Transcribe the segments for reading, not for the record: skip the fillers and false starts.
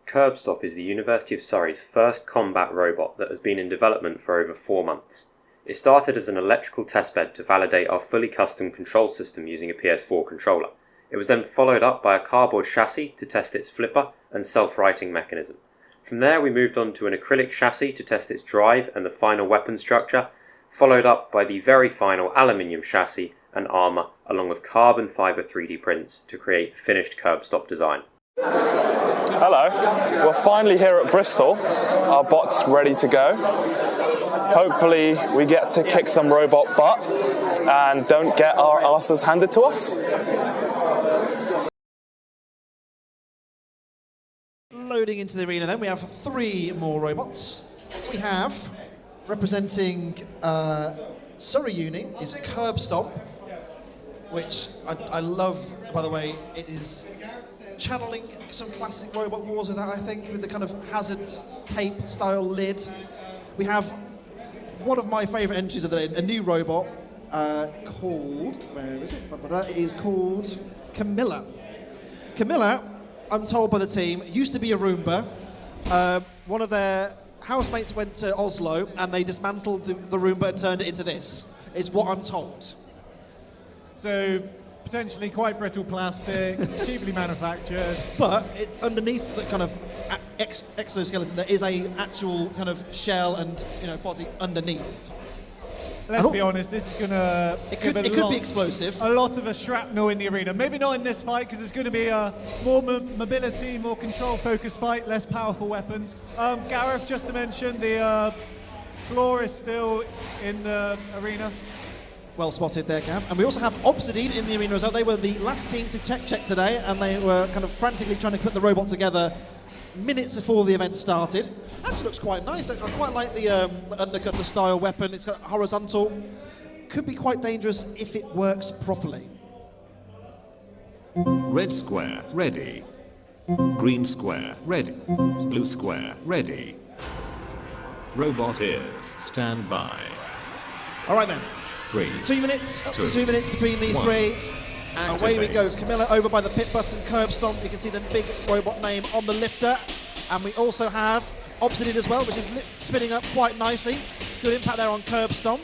Kurbstop is the University of Surrey's first combat robot that has been in development for over 4 months. It started as an electrical testbed to validate our fully custom control system using a PS4 controller. It was then followed up by a cardboard chassis to test its flipper and self-righting mechanism. From there we moved on to an acrylic chassis to test its drive and the final weapon structure, followed up by the very final aluminium chassis and armour along with carbon fibre 3D prints to create finished Kurbstop design. Hello, we're finally here at Bristol. Our bot's ready to go. Hopefully we get to kick some robot butt and don't get our asses handed to us. Loading into the arena then, we have 3 more robots. We have, representing Surrey Uni, is Kurbstop, which I love, by the way. It is channeling some classic Robot Wars with that, I think, with the kind of hazard tape style lid. We have one of my favourite entries of the day, a new robot called, where is it? It is called Camilla. Camilla, I'm told by the team, used to be a Roomba. One of their housemates went to Oslo and they dismantled the Roomba and turned it into this, is what I'm told. So, potentially quite brittle plastic, cheaply manufactured. But underneath the kind of exoskeleton, there is a actual kind of shell and body underneath. Let's be honest, this is going to it could be explosive. A lot of a shrapnel in the arena. Maybe not in this fight, because it's going to be a more mobility, more control-focused fight, less powerful weapons. Gareth, just to mention, the floor is still in the arena. Well spotted there, Gav. And we also have Obsidian in the arena as well. They were the last team to check today, and they were kind of frantically trying to put the robot together minutes before the event started. Actually looks quite nice. I quite like the undercutter style weapon. It's got horizontal. Could be quite dangerous if it works properly. Red square, ready. Green square, ready. Blue square, ready. Robot is, stand by. All right then. 3. 2 minutes, up to 2 2 minutes between these 1. three. Away we go. Activate. Camilla over by the pit button, Kurbstop. You can see the big robot name on the lifter. And we also have Obsidian as well, which is spinning up quite nicely. Good impact there on Kurbstop.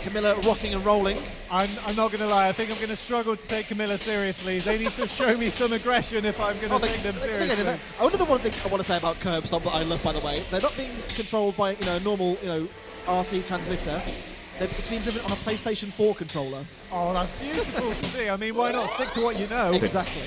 Camilla rocking and rolling. I'm not going to lie, I think I'm going to struggle to take Camilla seriously. They need to show me some aggression if I'm going to take them seriously. I wonder the one thing I want to say about Kurbstop that I love, by the way. They're not being controlled by a normal RC transmitter. It's been driven on a PlayStation 4 controller. Oh, that's beautiful to see. I mean, why not stick to what you know? Exactly.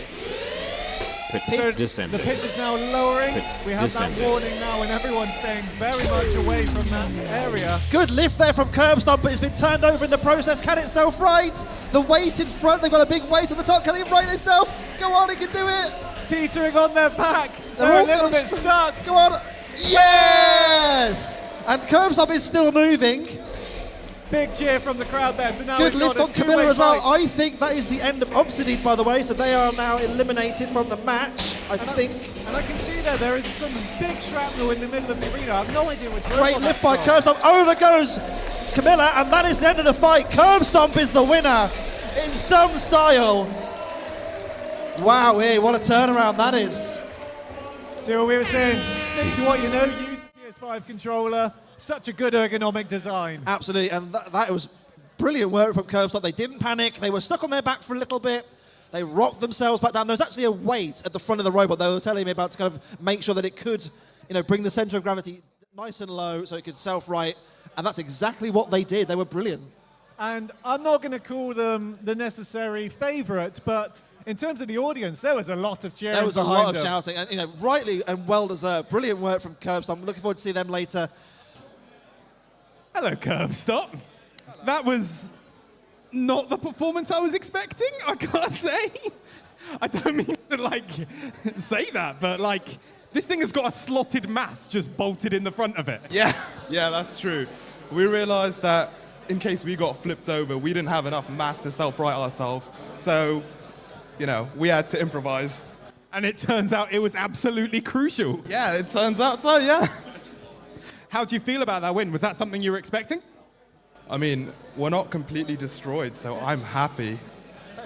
So Descending. the pitch is now lowering. We have Descending. that warning now, and everyone's staying very much away from that area. Good lift there from Kurbstop, but it's been turned over in the process. Can it self-right? The weight in front, they've got a big weight at the top. Can they right themselves? Go on, it can do it. Teetering on their back. They're a little bit stuck. Go on. Yes! And Kurbstop is still moving. Big cheer from the crowd there. So now Good we've got lift a on Camilla two-way as well. fight. I think that is the end of Obsidian, by the way, so they are now eliminated from the match, I think. And I can see there is some big shrapnel in the middle of the arena. I have no idea which Great robot lift by that's from. Kurbstop. Over goes Camilla, and that is the end of the fight. Kurbstop is the winner in some style. Wow, what a turnaround that is. So we were saying, stick to what you know, use the PS5 controller. Such a good ergonomic design. Absolutely, and that was brilliant work from Kurbstop. They didn't panic. They were stuck on their back for a little bit. They rocked themselves back down. There was actually a weight at the front of the robot they were telling me about to kind of make sure that it could, bring the center of gravity nice and low so it could self-right. And that's exactly what they did. They were brilliant. And I'm not going to call them the necessary favourite, but in terms of the audience, there was a lot of cheering. There was a behind lot of them. shouting, and rightly and well deserved. Brilliant work from Kurbstop. I'm looking forward to see them later. Hello, Kurbstop. That was not the performance I was expecting, I gotta say. I don't mean to, say that, but, this thing has got a slotted mast just bolted in the front of it. Yeah, that's true. We realized that in case we got flipped over, we didn't have enough mass to self-right ourselves. So, we had to improvise. And it turns out it was absolutely crucial. Yeah, it turns out so, yeah. How do you feel about that win? Was that something you were expecting? I mean, we're not completely destroyed, so I'm happy.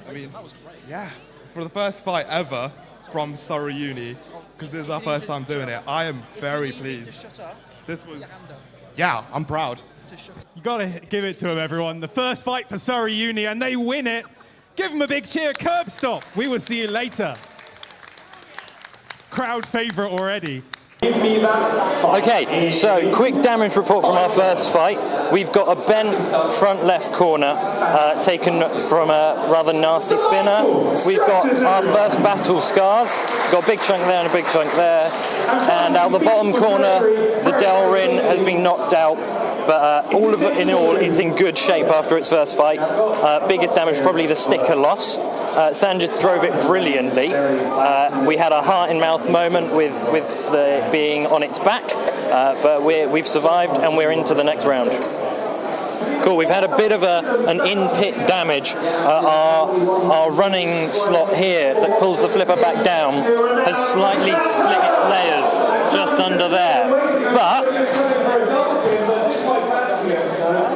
I mean, That was great. yeah, for the first fight ever from Surrey Uni, because this is our first time doing it. I am very pleased. This was, yeah, I'm proud. You gotta give it to them, everyone. The first fight for Surrey Uni, and they win it. Give them a big cheer, Kurbstop. We will see you later. Crowd favorite already. Okay, so quick damage report from our first fight. We've got a bent front left corner taken from a rather nasty spinner. We've got our first battle scars. Got a big chunk there and a big chunk there. And out the bottom corner, the Delrin has been knocked out. But all of it in all, it's in good shape after its first fight. Biggest damage, probably the sticker loss. Sanjith drove it brilliantly. We had a heart in mouth moment with the being on its back, but we've survived and we're into the next round. Cool, we've had a bit of an in-pit damage. Our running slot here that pulls the flipper back down has slightly split its layers just under there. But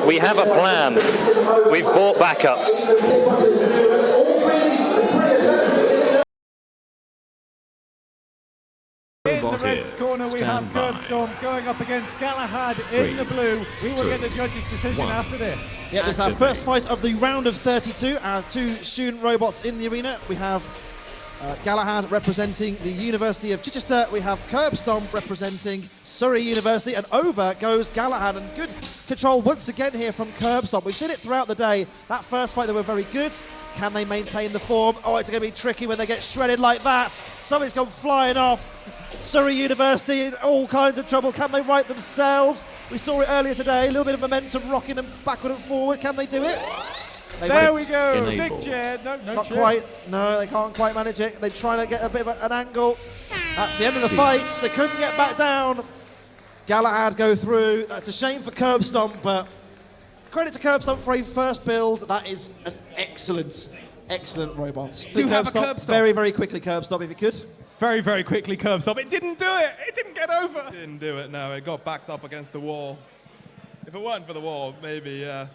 we have a plan. We've bought backups. In the red corner, we have Kurbstop going up against Galahad in the blue. We will get the judge's decision after this. Yeah, this is our first fight of the round of 32. Our two student robots in the arena. We have Galahad representing the University of Chichester. We have Kurbstop representing Surrey University, and over goes Galahad, and good control once again here from Kurbstop. We've seen it throughout the day. That first fight they were very good. Can they maintain the form? Oh, it's going to be tricky when they get shredded like that. Something's gone flying off. Surrey University in all kinds of trouble. Can they right themselves? We saw it earlier today, a little bit of momentum rocking them backward and forward. Can they do it? There we go, big chair. No Not chair. quite. No, they can't quite manage it. They're trying to get a bit of an angle. That's the end of the fight. They couldn't get back down. Galahad go through. That's a shame for Kurbstop, but credit to Kurbstop for a first build. That is an excellent robot. Do have a Kurbstop. Very, very quickly, Kurbstop, if you could. Very, very quickly, Kurbstop. It didn't do it. It didn't get over. Didn't do it, no. It got backed up against the wall. If it weren't for the wall, maybe, yeah.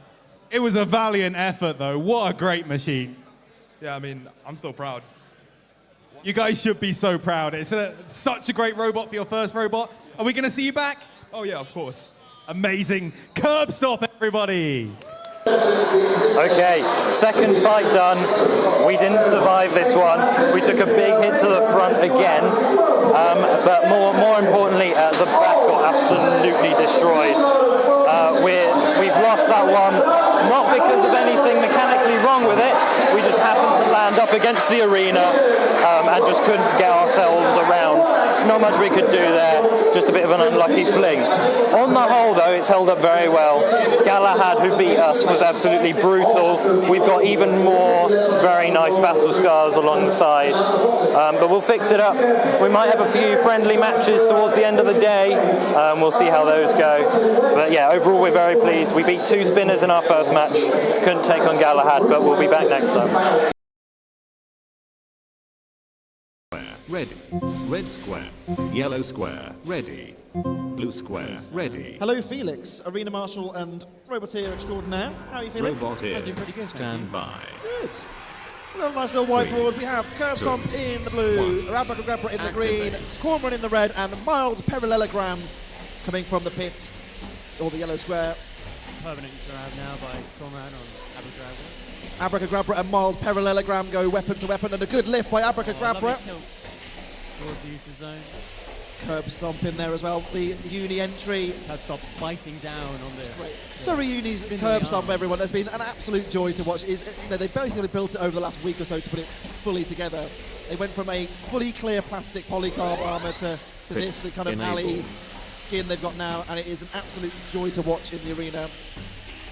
It was a valiant effort, though. What a great machine. Yeah, I mean, I'm still proud. You guys should be so proud. It's such a great robot for your first robot. Are we going to see you back? Oh, yeah, of course. Amazing. Kurbstop, everybody. Okay, second fight done. We didn't survive this one. We took a big hit to the front again, but more importantly, the back got absolutely destroyed. We've lost that one, not because of anything mechanically wrong with it. We just happened to land up against the arena and just couldn't get ourselves around. Not much we could do there, just a bit of an unlucky fling. On the whole, though, it's held up very well. Galahad, who beat us, was absolutely brutal. We've got even more very nice battle scars along the side, but we'll fix it up. We might have a few friendly matches towards the end of the day. We'll see how those go. But yeah, overall, we're very pleased. We beat 2 spinners in our first match. Couldn't take on Galahad, but we'll be back next time. Ready. Red square. Yellow square. Ready. Blue square. Ready. Hello, Felix, Arena Marshal and Roboteer Extraordinaire. How are you feeling? Robot is. Stand by. Good. We've got a nice little whiteboard. We have Kurbstop in the blue, Abracadabra in the green, Cormoran in the red, and a mild parallelogram coming from the pit, or the yellow square. Permanent grab now by Cormoran on Abracadabra. Abracadabra and mild parallelogram go weapon to weapon, and a good lift by Abracadabra. Towards the user zone. Kurbstop in there as well. The uni entry. Kurbstop biting down on the. Great. Surrey Uni's Kurbstop, everyone, has been an absolute joy to watch. They basically built it over the last week or so to put it fully together. They went from a fully clear plastic polycarb armour to this, the kind of alley skin they've got now, and it is an absolute joy to watch in the arena.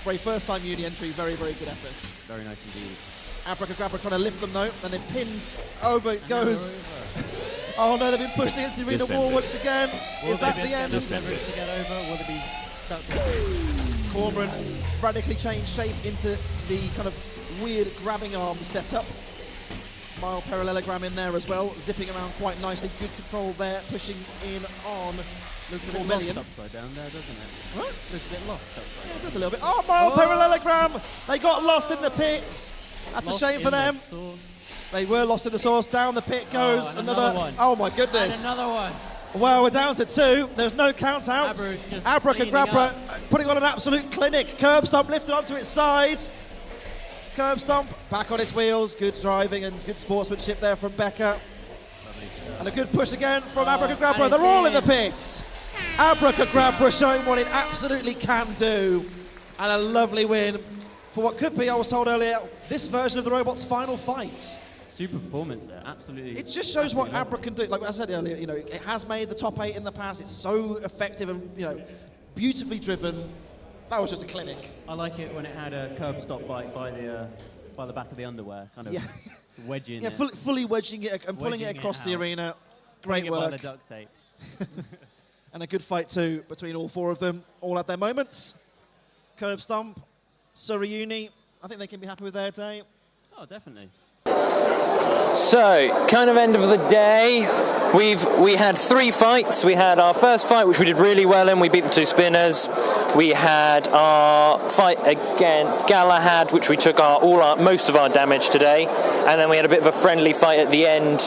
For a first-time uni entry, very, very good effort. Very nice indeed. Abracadabra trying to lift them though, and they're pinned. Over it goes. Oh no, they've been pushed against the arena wall once again. Is that the end? To get over? Will they be stuck with Cormoran radically changed shape into the kind of weird grabbing arm setup. Mild parallelogram in there as well, zipping around quite nicely. Good control there, pushing in on. Looks a bit lost upside down there, doesn't it? What? Looks a bit lost upside down. Just a little bit. Oh, mild parallelogram! They got lost in the pits. That's Lost a shame for them. They were lost in the sauce. Down the pit goes and another one. Oh my goodness. And another one. Well, we're down to 2. There's no count outs. Abra's just Abracadabra putting on an absolute clinic. Kurbstop lifted onto its side. Kurbstop back on its wheels. Good driving and good sportsmanship there from Becca. And a good push again from Abracadabra. They're all in the pits. Abracadabra showing what it absolutely can do. And a lovely win for what could be, I was told earlier, this version of the robot's final fight. Super performance there, absolutely. It just shows what Abra can do. Like I said earlier, you know, it has made the top 8 in the past. It's so effective and, you know, beautifully driven. That was just a clinic. I like it when it had a curb stop by the back of the underwear, kind of wedging it. Fully wedging it and pulling it across the arena. Great work. By the duct tape. And a good fight too between all 4 of them. All had their moments. Kurbstop, Surrey Uni. I think they can be happy with their day. Oh, definitely. So, kind of end of the day. We had 3 fights. We had our first fight, which we did really well in. We beat the 2 spinners. We had our fight against Galahad, which we took most of our damage today. And then we had a bit of a friendly fight at the end,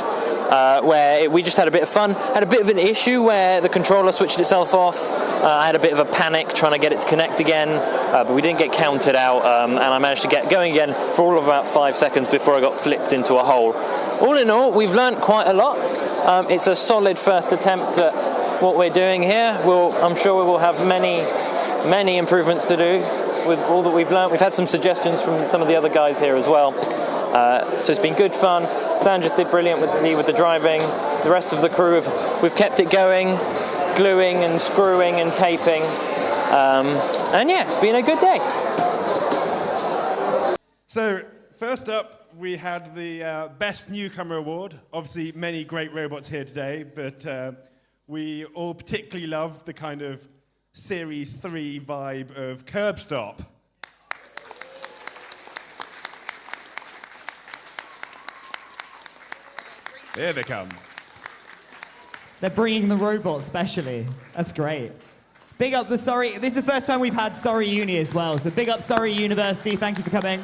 where we just had a bit of fun. Had a bit of an issue where the controller switched itself off. I had a bit of a panic trying to get it to connect again, but we didn't get counted out, and I managed to get going again for all of about 5 seconds before I got flipped into a hole. All in all, we've learnt quite a lot. It's a solid first attempt at what we're doing here. I'm sure we will have many improvements to do with all that we've learnt. We've had some suggestions from some of the other guys here as well. So it's been good fun. Sandra did brilliant with the driving. The rest of the crew, we've kept it going, gluing and screwing and taping. And yeah, it's been a good day. So first up, we had the Best Newcomer Award. Obviously, many great robots here today, but we all particularly loved the kind of Series 3 vibe of Kurbstop. Here they come. They're bringing the robot specially. That's great. Big up the Surrey. This is the first time we've had Surrey Uni as well, so big up Surrey University. Thank you for coming.